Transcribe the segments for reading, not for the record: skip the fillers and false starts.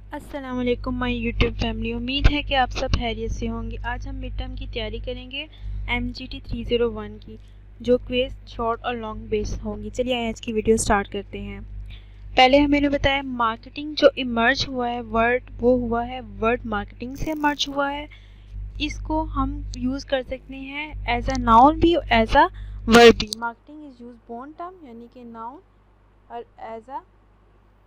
अस्सलाम वालेकुम my YouTube family. उम्मीद है कि आप सब खैरियत से होंगे। आज हम मिड टर्म की तैयारी करेंगे MGT 301 की, जो क्विज शॉर्ट और लॉन्ग बेस होंगी। चलिए आज की वीडियो स्टार्ट करते हैं। पहले मैंने बताया मार्केटिंग जो इमर्ज हुआ है वर्ड, वो हुआ है वर्ड मार्केटिंग से इमर्ज हुआ है। इसको हम यूज़ कर सकते हैं एज अ नाउन भी एज अ वर्ब भी। Marketing is use bone term यानी कि नाउन और एज अ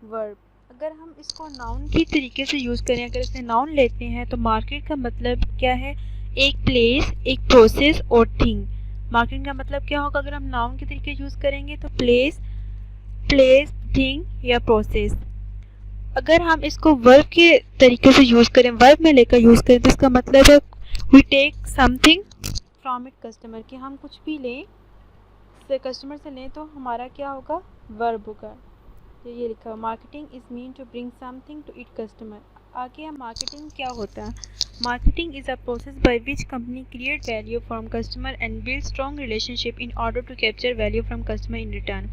वर्ब। अगर हम इसको नाउन की तरीके से यूज़ करें, अगर इसे नाउन लेते हैं तो मार्केट का मतलब क्या है? एक प्लेस, एक प्रोसेस और थिंग। मार्केटिंग का मतलब क्या होगा अगर हम नाउन के तरीके यूज़ करेंगे तो प्लेस, थिंग या प्रोसेस। अगर हम इसको वर्ब के तरीके से यूज़ करें, वर्ब में लेकर यूज़ करें, तो इसका मतलब है we take something from it customer, कि हम कुछ भी लें से कस्टमर से लें तो हमारा क्या होगा? वर्ब होगा। तो ये लिखा हुआ marketing is mean to bring something to it customer. आगे हम मार्केटिंग क्या होता है? Marketing is a process by which company create value from customer and build strong relationship in order to capture value from customer in return.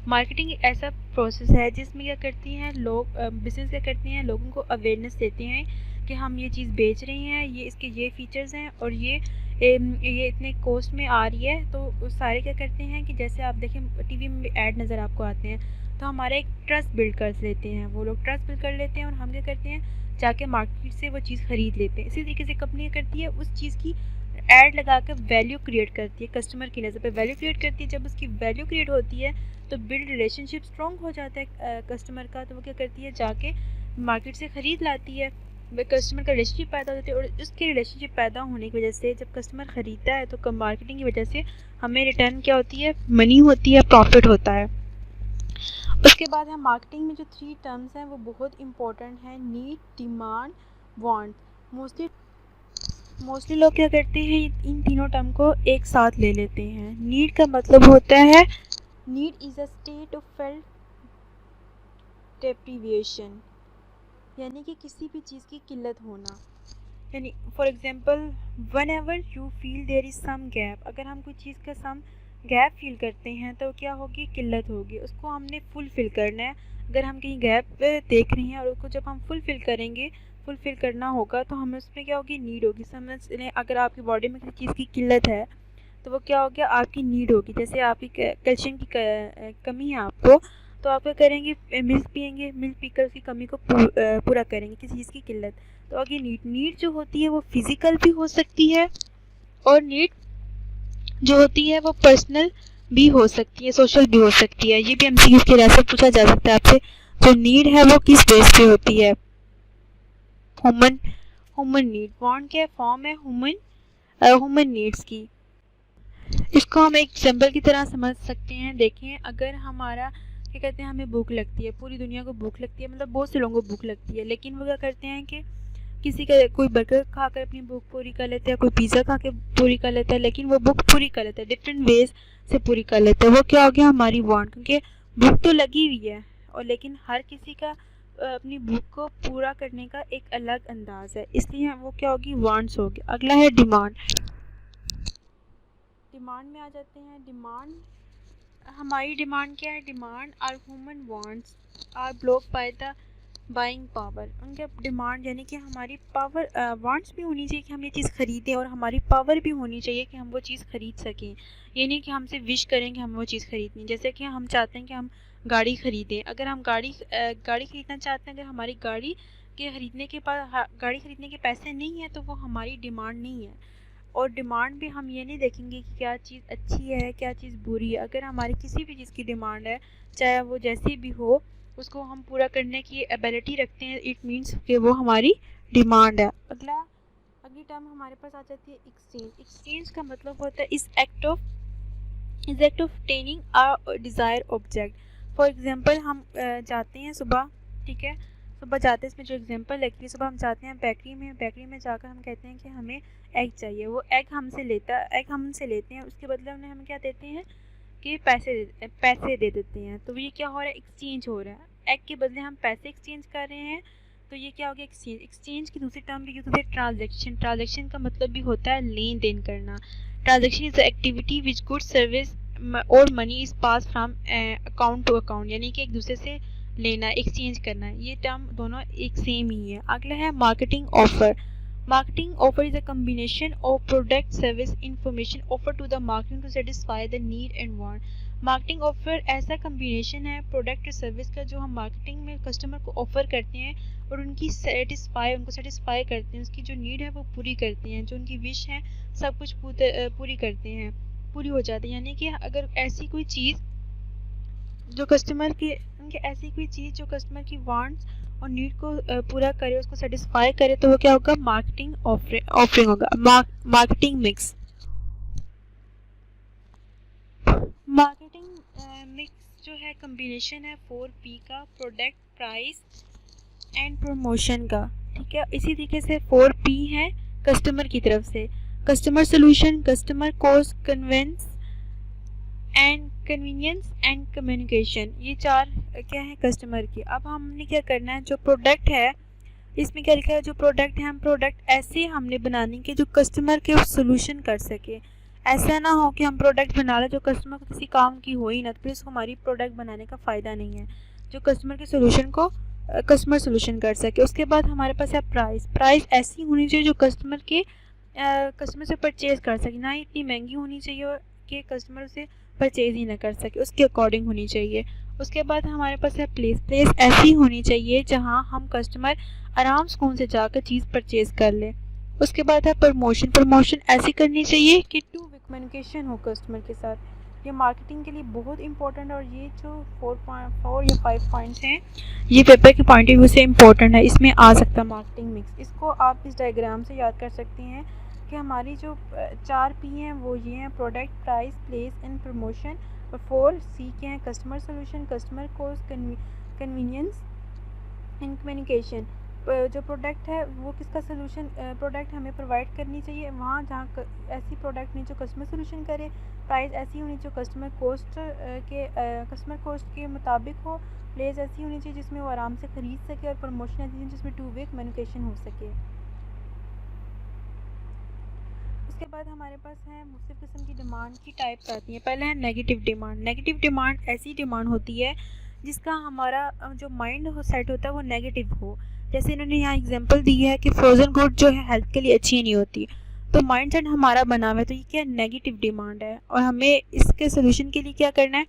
Marketing एक ऐसा process है जिसमें क्या करती हैं लोग, बिजनेस क्या करती हैं, लोगों को अवेयरनेस देते हैं कि हम ये चीज़ बेच रहे हैं, ये इसके ये फीचर्स हैं और ये इतने कॉस्ट में आ रही है। तो सारे क्या करते हैं कि जैसे आप देखें टीवी में ऐड नज़र आपको आते हैं, तो हमारा एक ट्रस्ट बिल्ड कर लेते हैं, वो लोग ट्रस्ट बिल्ड कर लेते हैं और हम क्या करते हैं जाके मार्केट से वो चीज़ ख़रीद लेते हैं। इसी तरीके से कंपनी करती है उस चीज़ की ऐड लगा कर वैल्यू क्रिएट करती है, कस्टमर की नज़र पे वैल्यू क्रिएट करती है। जब उसकी वैल्यू क्रिएट होती है तो बिल्ड रिलेशनशिप स्ट्रॉन्ग हो जाता है कस्टमर का। तो वो क्या करती है जाके मार्केट से ख़रीद लाती है, वह कस्टमर का रिलेशनशिप पैदा हो जाता है। और उसके रिलेशनशिप पैदा होने की वजह से जब कस्टमर ख़रीदता है तो मार्केटिंग की वजह से हमें रिटर्न क्या होती है? मनी होती है, प्रॉफिट होता है। उसके बाद है मार्केटिंग में जो 3 टर्म्स हैं वो बहुत इंपॉर्टेंट हैं, नीड, डिमांड, वांट। मोस्टली लोग क्या करते हैं इन तीनों टर्म को एक साथ ले लेते हैं। नीड का मतलब होता है need is a state of felt deprivation, यानी कि किसी भी चीज़ की किल्लत होना। यानी for example whenever you feel there is some gap, अगर हम कोई चीज़ का सम गैप फील करते हैं तो क्या होगी? किल्लत होगी। उसको हमने फुलफ़िल करना है। अगर हम कहीं गैप देख रहे हैं और उसको जब हम फुलफ़िल करेंगे, फुलफ़िल करना होगा तो हमें उसमें क्या होगी? नीड होगी। समझ लें अगर आपकी बॉडी में किसी चीज़ की किल्लत है तो वो क्या हो गया? आपकी नीड होगी। जैसे आपकी कैल्शियम की कमी है आपको, तो आप क्या करेंगे? मिल्क पिएंगे, मिल्क पीकर उसकी कमी को पूरा करेंगे, किसी चीज़ की किल्लत। तो आगे नीड जो होती है वो फिज़िकल भी हो सकती है और नीड जो होती है वो पर्सनल भी हो सकती है, सोशल भी हो सकती है। ये भी एमसीक्यू के जैसे पूछा जा सकता है आपसे, जो नीड है वो किस बेस पे होती है? Human human need. वांट क्या फॉर्म है? ह्यूमन नीड्स की। इसको हम एक एग्जाम्पल की तरह समझ सकते हैं। देखें अगर हमारा क्या कहते हैं, हमें भूख लगती है, पूरी दुनिया को भूख लगती है, मतलब बहुत से लोगों को भूख लगती है, लेकिन वो क्या करते हैं कि किसी का कोई बर्गर खाकर अपनी भूख पूरी कर लेता है, कोई पिज़्ज़ा खा के पूरी कर लेता है, लेकिन वो भूख पूरी कर लेता है, डिफरेंट वेज से पूरी कर लेता है। वो क्या हो गया? हमारी वांट, क्योंकि भूख तो लगी हुई है और लेकिन हर किसी का अपनी भूख को पूरा करने का एक अलग अंदाज है, इसलिए वो क्या होगी? वांट्स होगी। अगला है डिमांड। डिमांड में आ जाते हैं। डिमांड, हमारी डिमांड क्या है? Demand are human wants are block by the buying power. उनके डिमांड यानी कि हमारी पावर, वांट्स भी होनी चाहिए कि हम ये चीज़ ख़रीदें और हमारी पावर भी होनी चाहिए कि हम वो चीज़ ख़रीद सकें। ये नहीं कि हमसे विश करें कि हम वो चीज़ ख़रीदनी। जैसे कि हम चाहते हैं कि हम गाड़ी ख़रीदें, अगर हम गाड़ी ख़रीदना चाहते हैं, अगर हमारी गाड़ी के ख़रीदने के पास गाड़ी ख़रीदने के पैसे नहीं हैं तो वो हमारी डिमांड नहीं है। और डिमांड भी हम ये नहीं देखेंगे कि क्या चीज़ अच्छी है, क्या चीज़ बुरी है। अगर हमारी किसी भी चीज़ की डिमांड है, चाहे वो जैसी भी हो, उसको हम पूरा करने की एबिलिटी रखते हैं, इट मीन्स कि वो हमारी डिमांड है। अगली टर्म हमारे पास आ जाती है एक्सचेंज। एक्सचेंज का मतलब होता है इस act of obtaining a desired object. For example हम जाते हैं सुबह, ठीक है, सुबह जाते हैं, इसमें जो एग्जांपल लगती है, सुबह हम जाते हैं बेकरी में जाकर हम कहते हैं कि हमें एग चाहिए। वो एग हमसे लेते हैं, उसके बदले में हमें क्या देते हैं कि पैसे दे देते हैं। तो ये क्या हो रहा है? एक्सचेंज हो रहा है। एग के बदले हम पैसे एक्सचेंज कर रहे हैं, तो ये क्या हो गया? एक्सचेंज। एक्सचेंज की दूसरी टर्म भी यूज होती है ट्रांजैक्शन। ट्रांजैक्शन का मतलब भी होता है लेन देन करना। Transaction is the activity which good service और money is pass from account to account, यानी कि एक दूसरे से लेना, एक्सचेंज करना, ये टर्म दोनों एक सेम ही है। अगला है marketing offer. Marketing offer is a combination of product, service, information offered to the marketing to satisfy the need and want. Marketing offer ऐसा कम्बिनेशन है प्रोडक्ट सर्विस का जो हम मार्केटिंग में कस्टमर को ऑफर करते हैं और उनको सेटिस्फाई करते हैं, उसकी जो नीड है वो पूरी करते हैं, जो उनकी विश है सब कुछ पूरी करते हैं, पूरी हो जाती है। यानी कि अगर ऐसी कोई चीज़ जो कस्टमर की ऐसी कोई चीज़ जो कस्टमर की वांट्स और नीड को पूरा करे, उसको सेटिस्फाई करे, तो वो क्या होगा, मार्केटिंग ऑफरिंग होगा, मार्केटिंग मिक्स। मार्केटिंग मिक्स जो है कम्बिनेशन है 4P का, प्रोडक्ट, प्राइस एंड प्रमोशन का। ठीक है, इसी तरीके से 4P है कस्टमर की तरफ से, customer solution, customer cost, convenience and communication. ये चार क्या है कस्टमर की। अब हमने क्या करना है, जो प्रोडक्ट है इसमें क्या लिखा है, जो प्रोडक्ट है हम प्रोडक्ट ऐसे हमने बनाने के जो कस्टमर के सोल्यूशन कर सके। ऐसा ना हो कि हम प्रोडक्ट बना लें जो कस्टमर को किसी काम की हो ही ना, तो फिर उसको हमारी प्रोडक्ट बनाने का फ़ायदा नहीं है। जो कस्टमर के सोल्यूशन को कस्टमर सोल्यूशन कर सके। उसके बाद हमारे पास है प्राइस ऐसी होनी चाहिए जो कस्टमर से परचेज़ कर सके, ना ही इतनी महंगी होनी चाहिए कि कस्टमर से परचेज़ ही ना कर सके, उसके अकॉर्डिंग होनी चाहिए। उसके बाद हमारे पास है प्लेस ऐसी होनी चाहिए जहां हम कस्टमर आराम सुकून से जाकर चीज़ परचेज़ कर ले। उसके बाद है प्रमोशन ऐसी करनी चाहिए कि 2 वे कम्युनिकेशन हो कस्टमर के साथ। ये मार्केटिंग के लिए बहुत इंपॉर्टेंट, और ये जो 4 या 5 पॉइंट्स हैं ये पेपर के पॉइंट ऑफ व्यू से इम्पोर्टेंट है। इसमें आ सकता है मार्केटिंग मिक्स। इसको आप इस डायग्राम से याद कर सकती हैं कि हमारी जो 4P हैं वो ये हैं, product, price, place and promotion, और 4C के हैं, customer solution, customer cost, convenience and communication. जो प्रोडक्ट है वो किसका सोल्यूशन प्रोडक्ट हमें प्रोवाइड करनी चाहिए वहाँ जहाँ ऐसी प्रोडक्ट नहीं जो कस्टमर सोल्यूशन करे। प्राइस ऐसी होनी जो कस्टमर कॉस्ट के मुताबिक हो। प्लेस ऐसी होनी चाहिए जिसमें वो आराम से ख़रीद सके, और प्रमोशन ऐसी होनी जिसमें 2 वे कम्युनिकेशन हो सके। उसके बाद हमारे पास है मुख्तलिफ़ किस्म की डिमांड की टाइप्स आती हैं। पहले है नेगेटिव डिमांड। नेगेटिव डिमांड ऐसी डिमांड होती है जिसका हमारा जो माइंड सेट होता है वो नेगेटिव हो। जैसे इन्होंने यहाँ एग्जांपल दी है कि फ्रोज़न गुड जो है हेल्थ के लिए अच्छी नहीं होती, तो माइंड सेट हमारा बना हुआ है, तो ये क्या नेगेटिव डिमांड है। और हमें इसके सोल्यूशन के लिए क्या करना है,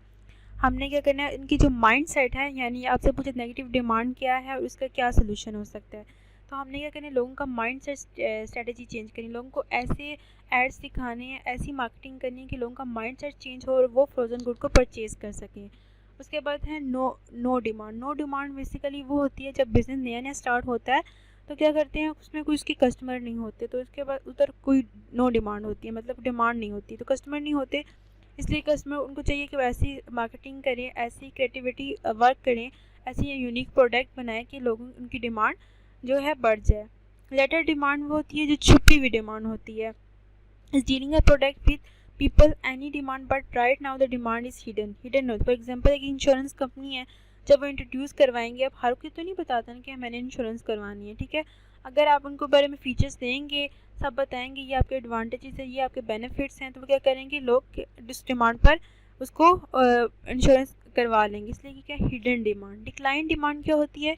हमने क्या करना है, इनकी जो माइंड सेट है, यानी आपसे पूछे नेगेटिव डिमांड क्या है और उसका क्या सोल्यूशन हो सकता है, तो हमने क्या करना है, लोगों का माइंड सेट स्ट्रेटजी चेंज करनी, लोगों को ऐसे एड्स दिखाने हैं, ऐसी मार्केटिंग करनी है कि लोगों का माइंड सेट चेंज हो और वो फ्रोज़न गुड को परचेज़ कर सकें। उसके बाद है no demand. No demand basically वो होती है जब बिज़नेस नया नया स्टार्ट होता है, तो क्या करते हैं उसमें कोई उसके कस्टमर नहीं होते, तो उसके बाद उधर कोई नो डिमांड होती है, मतलब डिमांड नहीं होती, तो कस्टमर नहीं होते, इसलिए कस्टमर उनको चाहिए कि वो ऐसी मार्केटिंग करें, ऐसी क्रिएटिविटी वर्क करें, ऐसी यूनिक प्रोडक्ट बनाएं कि लोगों उनकी डिमांड जो है बढ़ जाए। लेटर डिमांड वो होती है जो छुपी हुई डिमांड होती है, is dealing a product with people any demand but right now the demand is hidden note। For example एक इंश्योरेंस कंपनी है, जब वो इंट्रोड्यूस करवाएंगे, अब हर कोई तो नहीं बताता ना कि मैंने इंश्योरेंस करवानी है, ठीक है। अगर आप उनको बारे में फीचर्स देंगे, सब बताएंगे, ये आपके एडवांटेजेस है, ये आपके बेनिफिट्स हैं, तो वो क्या करेंगे, लोग जिस डिमांड पर उसको इंश्योरेंस करवा लेंगे, इसलिए कि क्या हिडन डिमांड। डिक्लाइन डिमांड क्या होती है,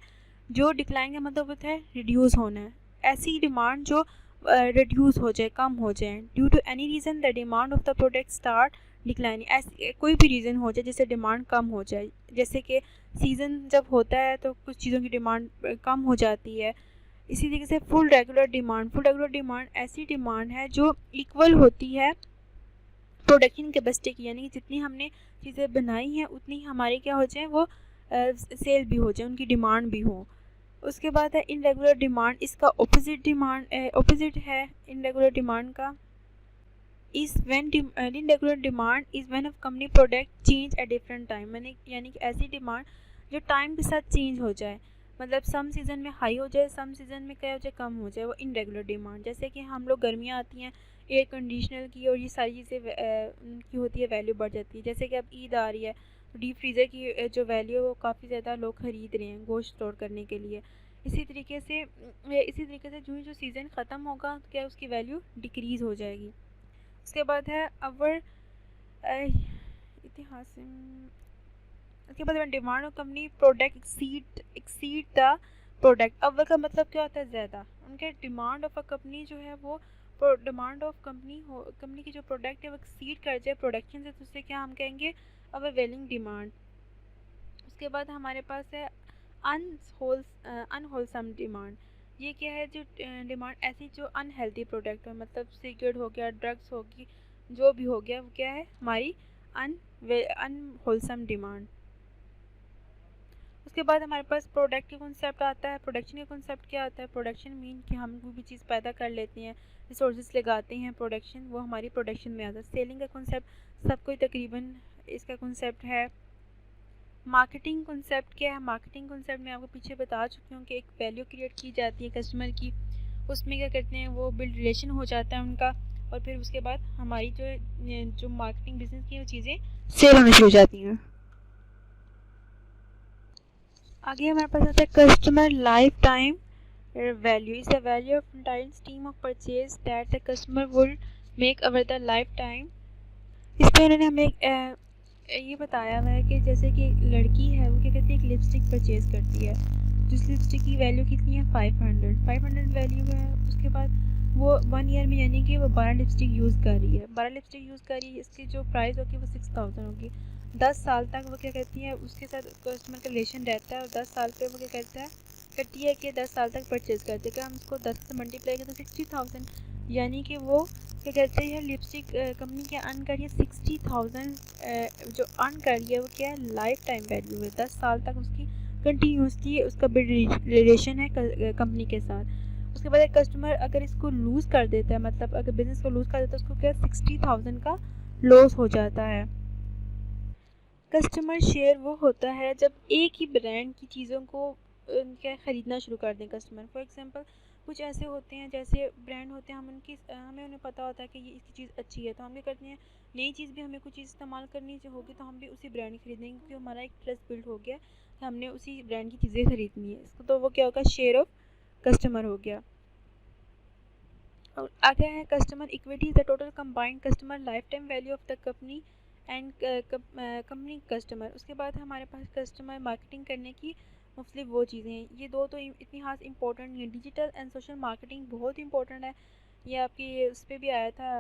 जो डिक्लाइन का मतलब होता है रिड्यूस होना है, ऐसी डिमांड जो रिड्यूस हो जाए, कम हो जाए। Due to any reason the demand of the product start declining, ऐसे कोई भी रीज़न हो जाए जिससे डिमांड कम हो जाए, जैसे कि सीज़न जब होता है तो कुछ चीज़ों की डिमांड कम हो जाती है। इसी तरीके से फुल रेगुलर डिमांड ऐसी डिमांड है जो इक्वल होती है प्रोडक्शन कैपेसिटी की, यानी कि जितनी हमने चीज़ें बनाई हैं उतनी हमारी क्या हो जाए, वो सेल भी हो जाए, उनकी डिमांड भी हो। उसके बाद है इनरेगुलर डिमांड, इसका ऑपोजिट है इनरेगुलर डिमांड का। Irregular demand is when of company product change at different time, यानी कि ऐसी डिमांड जो टाइम के साथ चेंज हो जाए, मतलब सम सीज़न में हाई हो जाए, सम सीज़न में क्या हो जाए, कम हो जाए, वो इनरेगुलर डिमांड। जैसे कि हम लोग गर्मियाँ आती हैं, एयर कंडीशनर की और ये सारी चीज़ें उनकी होती है, वैल्यू बढ़ जाती है। जैसे कि अब ईद आ रही है तो डीप फ्रीज़र की जो वैल्यू है वो काफ़ी ज़्यादा लोग ख़रीद रहे हैं गोश्त स्टोर करने के लिए। इसी तरीके से जो सीज़न ख़त्म होगा तो क्या उसकी वैल्यू डिक्रीज़ हो जाएगी। उसके बाद है अवर इतिहास उसके बाद demand of company product exceed the product. अव्वल का मतलब क्या होता है ज़्यादा। उनके डिमांड ऑफ अ कंपनी जो है वो डिमांड ऑफ कंपनी की जो प्रोडक्ट है वो एक्सीड कर जाए प्रोडक्शन से, तो उससे क्या हम कहेंगे अवेलिंग डिमांड। उसके बाद हमारे पास है अनहोलसम डिमांड। ये क्या है, जो डिमांड ऐसी जो अनहेल्दी प्रोडक्ट हो, मतलब सिगरेट हो गया, ड्रग्स होगी, जो भी हो गया वो क्या है हमारी अनहोलसम डिमांड। उसके बाद हमारे पास प्रोडक्ट का कॉन्सेप्ट आता है। प्रोडक्शन का कॉन्सेप्ट क्या आता है, प्रोडक्शन मीन कि हम कोई भी चीज़ पैदा कर लेते हैं, रिसोर्सेज लगाते हैं, प्रोडक्शन वो हमारी प्रोडक्शन में आता है। सेलिंग का कॉन्सेप्ट सबको तकरीबन इसका कॉन्सेप्ट है। मार्केटिंग कॉन्सेप्ट क्या है, मार्केटिंग कॉन्सेप्ट मैं आपको पीछे बता चुकी हूँ कि एक वैल्यू क्रिएट की जाती है कस्टमर की, उसमें क्या करते हैं वो बिल्ड रिलेशन हो जाता है उनका, और फिर उसके बाद हमारी जो मार्केटिंग बिजनेस की वो चीज़ें सेल होनी शुरू हो जाती हैं। आगे हमारे पास आता है customer life time value is the value of time stream of purchase that the customer would make over the life time. इस पर इन्होंने हमें ये बताया हुआ है कि जैसे कि लड़की है वो क्या कहती है एक लिपस्टिक परचेज़ करती है, जिस लिपस्टिक की वैल्यू कितनी है 500 वैल्यू है। उसके बाद वो 1 ईयर में यानी कि वो 12 लिपस्टिक यूज़ कर रही है, 12 लिपस्टिक यूज़ कर रही है, इसकी जो प्राइस होगी वो 6000 होगी। 10 साल तक वो क्या कहती है उसके साथ कस्टमर का रिलेशन रहता है, और 10 साल पे वो क्या करती है कि 10 साल तक परचेज़ करते हैं। क्या हम इसको 10 से मल्टीप्लाई करें तो 60,000, यानी कि वो क्या कहते हैं लिपस्टिक कंपनी क्या अर्न कर रही है 60,000 जो अर्न कर रही है वो क्या है लाइफ टाइम वैल्यू है। 10 साल तक उसकी कंटिन्यूसली उसका बिल्ड रिलेशन है कंपनी के साथ। उसके बाद एक कस्टमर अगर इसको लूज़ कर देता है, मतलब अगर बिज़नेस को लूज़ कर देता है उसको क्या 60,000 का लॉस हो जाता है। कस्टमर शेयर वो होता है जब एक ही ब्रांड की चीज़ों को क्या ख़रीदना शुरू कर दें कस्टमर। फॉर एग्जांपल कुछ ऐसे होते हैं जैसे ब्रांड होते हैं, हमें उन्हें पता होता है कि ये इसकी चीज़ अच्छी है, तो हम क्या करते हैं नई चीज़ भी हमें कुछ चीज़ इस्तेमाल करनी होगी तो हम भी उसी ब्रांड की खरीदेंगे, क्योंकि हमारा एक ट्रस्ट बिल्ड हो गया कि हमने उसी ब्रांड की चीज़ें खरीदनी है। इसको तो वो क्या होगा शेयर ऑफ कस्टमर हो गया। और आगे है customer equity is the total combined customer life time value of the company and company customer. उसके बाद हमारे पास कस्टमर मार्केटिंग करने की मुख्तलिफ वो चीज़ें हैं। ये दो तो इतनी खास इंपॉर्टेंट नहीं है। डिजिटल एंड सोशल मार्केटिंग बहुत इंपॉर्टेंट है, ये आपकी उस पर भी आया था,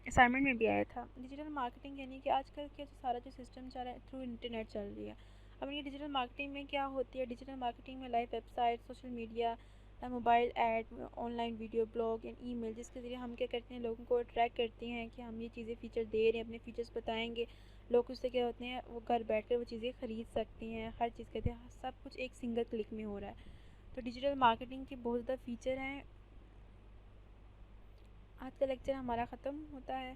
असाइनमेंट में भी आया था। डिजिटल मार्केटिंग यानी कि आजकल के सारा जो सिस्टम चल रहा है थ्रू इंटरनेट चल रही है। अब ये डिजिटल मार्केटिंग में क्या होती है, डिजिटल मार्केटिंग में live website, social media, mobile add, online video, blog and email, जिसके ज़रिए हम क्या करते हैं लोगों को अट्रैक्ट करते हैं कि हम ये चीज़ें फ़ीचर दे रहे हैं, अपने फ़ीचर्स बताएंगे। लोग उससे क्या होते हैं वो घर बैठ कर वो चीज़ें ख़रीद सकते हैं, हर चीज़ कहते हैं सब कुछ एक सिंगल क्लिक में हो रहा है। तो डिजिटल मार्केटिंग के बहुत ज़्यादा फ़ीचर हैं। आज का लेक्चर हमारा ख़त्म होता है।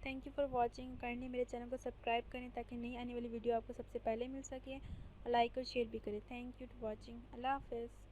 Thank you for watching. Kindly मेरे चैनल को सब्सक्राइब करें ताकि नई आने वाली वीडियो आपको सबसे पहले मिल सके, और लाइक और शेयर भी करें। Thank you for watching. अल्लाह हाफ़िज़।